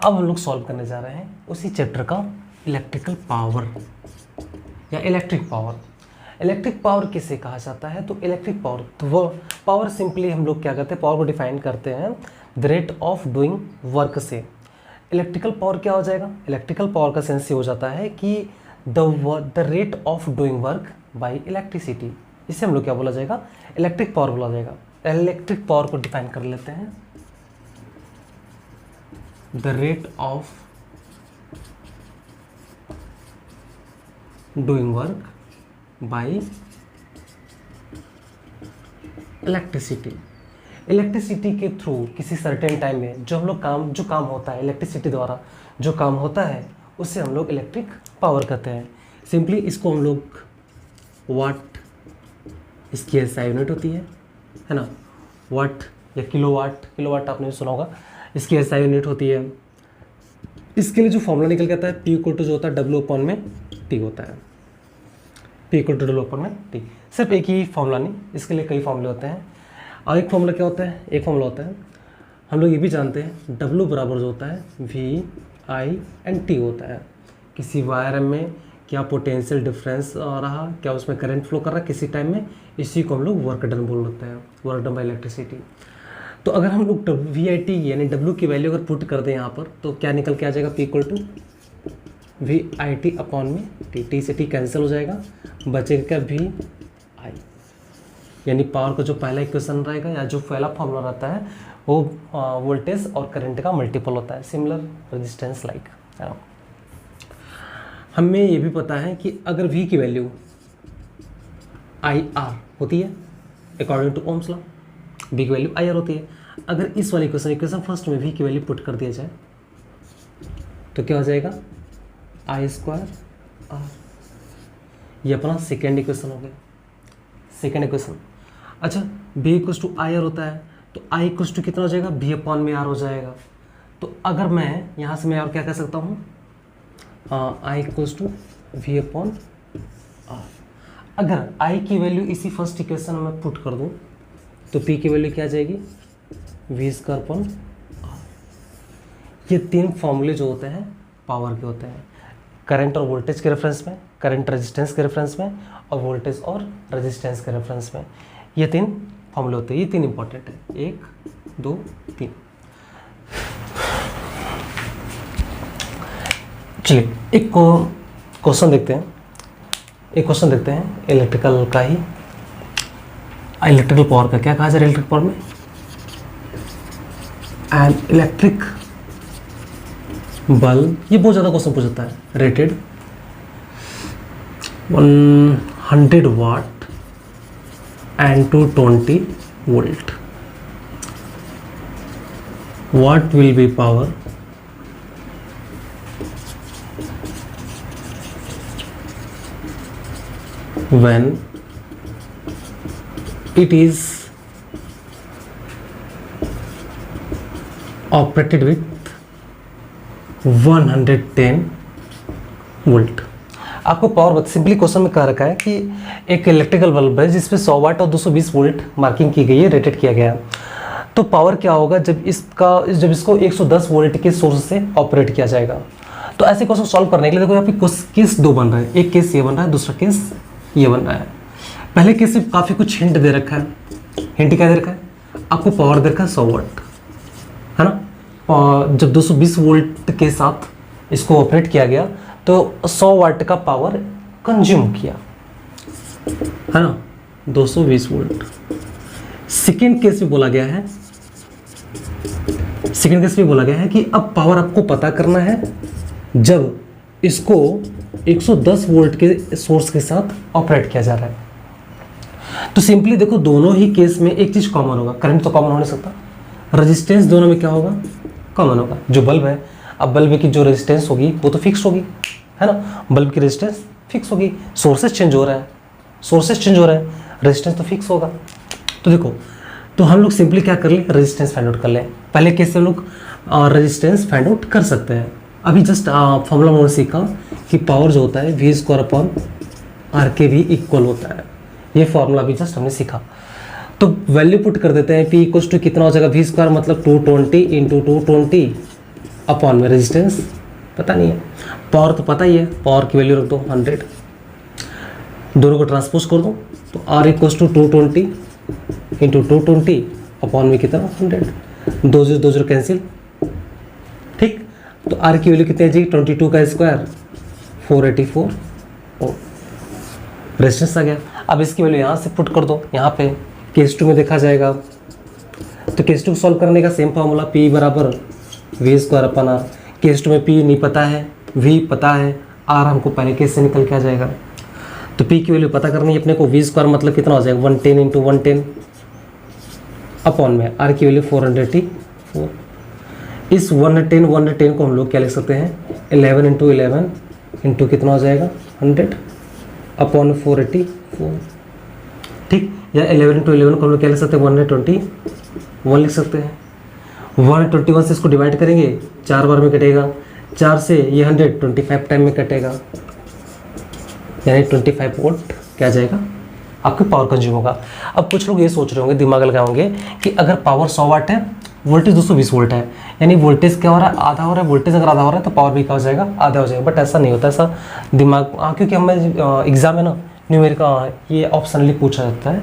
अब हम लोग सॉल्व करने जा रहे हैं उसी चैप्टर का इलेक्ट्रिकल पावर या इलेक्ट्रिक पावर। इलेक्ट्रिक पावर किसे कहा जाता है? तो इलेक्ट्रिक पावर, तो वो पावर सिंपली हम लोग क्या करते हैं, पावर को डिफाइन करते हैं the rate of doing work से। इलेक्ट्रिकल पावर क्या हो जाएगा? इलेक्ट्रिकल पावर का सेंस ये हो जाता है कि the rate of doing work by electricity. इसे हम लोग क्या बोला जाएगा? इलेक्ट्रिक पावर बोला जाएगा। इलेक्ट्रिक पावर को डिफाइन कर लेते हैं, the rate of doing work by electricity. Electricity के थ्रू किसी सर्टेन टाइम में जो हम लोग जो काम होता है इलेक्ट्रिसिटी द्वारा जो काम होता है उसे हम लोग इलेक्ट्रिक पावर कहते हैं। सिंपली इसको हम लोग वाट, इसकी एसआई यूनिट होती है ना, वाट या किलोवाट, किलोवाट आपने सुना होगा, इसकी एसआई यूनिट होती है। इसके लिए जो फॉर्मूला निकल के आता है P इक्वल टू जो होता है W/T होता है, P इक्वल टू W/T। सिर्फ एक ही फॉर्मूला नहीं, इसके लिए कई फॉर्मूले होते हैं। और एक फॉर्मूला क्या होता है? एक फॉर्मूला होता है, हम लोग ये भी जानते हैं W बराबर जो होता है V/I/T होता है। किसी वायर में क्या पोटेंशियल डिफरेंस रहा, क्या उसमें करंट फ्लो कर रहा है किसी टाइम में, इसी को हम लोग वर्क डन बोलते हैं, वर्क डन बाय इलेक्ट्रिसिटी। तो अगर हम लोग V/I/T यानी W की वैल्यू अगर पुट कर दें यहाँ पर तो क्या निकल के आ जाएगा? P equal to V/I/T। T से T कैंसिल हो जाएगा, बचेगा क्या? V/I। यानी पावर का जो पहला इक्वेशन रहेगा या जो पहला फॉर्मूला रहता है वो वोल्टेज और करंट का मल्टीपल होता है, सिमिलर रेजिस्टेंस लाइक। हमें ये भी पता है कि अगर V की वैल्यू IR होती है according to Ohm's law, V की वैल्यू IR होती है। अगर इस वाली इक्वेशन फर्स्ट में V की वैल्यू पुट कर दिया जाए तो क्या हो जाएगा? I² R। ये अपना सेकेंड इक्वेशन हो गया, सेकेंड इक्वेशन। अच्छा, V इक्वल्स टू IR होता है तो I इक्वल्स टू कितना हो जाएगा? V/R हो जाएगा। तो अगर मैं यहाँ से मैं और क्या कह सकता हूँ? I equals to V/R। अगर I की वैल्यू इसी फर्स्ट इक्वेशन में पुट कर दूँ तो P की वैल्यू क्या आ जाएगी? V²/R। ये तीन फॉर्मूले जो होते हैं पावर के होते हैं, करंट और वोल्टेज के रेफरेंस में, करंट रेजिस्टेंस के रेफरेंस में, और वोल्टेज और रेजिस्टेंस के रेफरेंस में। ये तीन फॉर्मूले होते हैं, ये तीन इंपॉर्टेंट है, 1 2 3। चलिए एक क्वेश्चन देखते हैं, इलेक्ट्रिकल का ही, इलेक्ट्रिकल पावर का क्या कहा जाए? इलेक्ट्रिक पावर में एन इलेक्ट्रिक बल्ब, ये बहुत ज़्यादा क्वेश्चन पूछता है, rated 100 watt and 220 volt, what will be power when it is operated with 110 volt. आपको पावर सिंपली क्वेश्चन में कह रखा है कि एक इलेक्ट्रिकल बल्ब है जिसमें 100 वाट और 220 वोल्ट मार्किंग की गई है, रेटेड किया गया है। तो पावर क्या होगा जब इसको 110 वोल्ट के सोर्स से ऑपरेट किया जाएगा। तो ऐसे क्वेश्चन सॉल्व करने के लिए देखो यहाँ पे केस दो बन रहा है, एक केस ये बन रहा है, दूसरा केस ये बन रहा है। पहले केस से काफ़ी कुछ हिंट दे रखा है। हिंट क्या दे रखा है? आपको पावर दे रखा है 100 वाट, है ना। जब 220 वोल्ट के साथ इसको ऑपरेट किया गया तो 100 वाट का पावर कंज्यूम किया, है ना, 220 वोल्ट। सेकेंड केस में बोला गया है, कि अब पावर आपको पता करना है जब इसको 110 वोल्ट के सोर्स के साथ ऑपरेट किया जा रहा है। तो सिंपली देखो दोनों ही केस में एक चीज कॉमन होगा, करंट तो कॉमन हो नहीं सकता, रेजिस्टेंस दोनों में क्या होगा? कॉमन होगा। जो बल्ब है, अब बल्ब की जो रेजिस्टेंस होगी वो तो फिक्स होगी, है ना, बल्ब की रेजिस्टेंस फिक्स होगी। सोर्सेस चेंज हो रहा है, रेजिस्टेंस तो फिक्स होगा। तो देखो, तो हम लोग सिंपली क्या कर ले, रेजिस्टेंस फाइंड आउट कर ले। पहले केस से हम लोग रेजिस्टेंस फाइंड आउट कर सकते हैं। अभी जस्ट फॉर्मूला हमने सीखा कि पावर जो होता है V²/R के भी इक्वल होता है। ये फॉर्मूला भी जस्ट हमने सीखा। तो वैल्यू पुट कर देते हैं, P इक्वल्स टू कितना हो जाएगा? V² मतलब 220 × 220 अपॉन में रेजिस्टेंस पता नहीं है, पावर तो पता ही है, पावर की वैल्यू रख दो 100, दोनों को ट्रांसपोज कर दो तो R equals to 220 into 220 upon में कितना 100, 2 0 कैंसिल, ठीक। तो R की वैल्यू कितनी है जी, 22 का स्क्वायर 484 रेजिस्टेंस आ गया। अब इसकी वैल्यू यहाँ से पुट कर दो, यहाँ पे केस 2 में देखा जाएगा। तो केस 2 को सॉल्व करने का सेम फार्मूला P बराबर V square upon R। Case 2 में P नहीं पता है, V पता है, R हमको पहले केस से निकल के आ जाएगा। तो P की वैल्यू पता करनी है अपने को, V स्क्वायर मतलब कितना हो जाएगा 110 इंटू 110 अपॉन में R की वैल्यू 484। इस 110 को हम लोग क्या लिख सकते हैं 11 इंटू 11 इंटू कितना हो जाएगा 100 अपॉन 484, ठीक। या 11 इंटू 11 को हम लोग क्या लिख सकते हैं 121 लिख सकते हैं। 121 से इसको डिवाइड करेंगे 4 बार में कटेगा, 4 से ये 100 25 टाइम में कटेगा, यानी 25 वोल्ट क्या जाएगा आपके पावर कंज्यूम होगा। अब कुछ लोग ये सोच रहे होंगे, दिमाग लगाओगे कि अगर पावर 100 वाट है, वोल्टेज 220 वोल्ट है, यानी वोल्टेज क्या हो रहा है आधा हो रहा है, वोल्टेज अगर आधा हो रहा है तो पावर भी क्या हो जाएगा आधा हो जाएगा। बट ऐसा नहीं होता, ऐसा दिमाग क्योंकि हमें एग्जाम है ना न्यूमेरिकल, ये ऑप्शनली पूछा जाता है।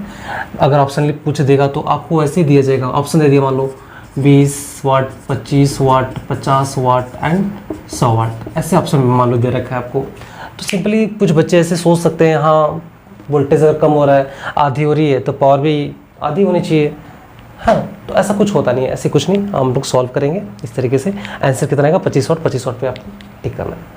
अगर ऑप्शनली पूछ देगा तो आपको ऐसे ही दिया जाएगा, ऑप्शन दे दिया मान लो 20 वाट 25 वाट 50 वाट एंड 100 वाट, ऐसे ऑप्शन मान लो दे रखा है आपको। तो सिंपली कुछ बच्चे ऐसे सोच सकते हैं, हाँ वोल्टेज अगर कम हो रहा है, आधी हो रही है, तो पावर भी आधी होनी चाहिए। हाँ, तो ऐसा कुछ होता नहीं है, ऐसे कुछ नहीं, हम लोग सॉल्व करेंगे इस तरीके से। आंसर कितना आएगा 25 वाट पे आपको टिक करना है।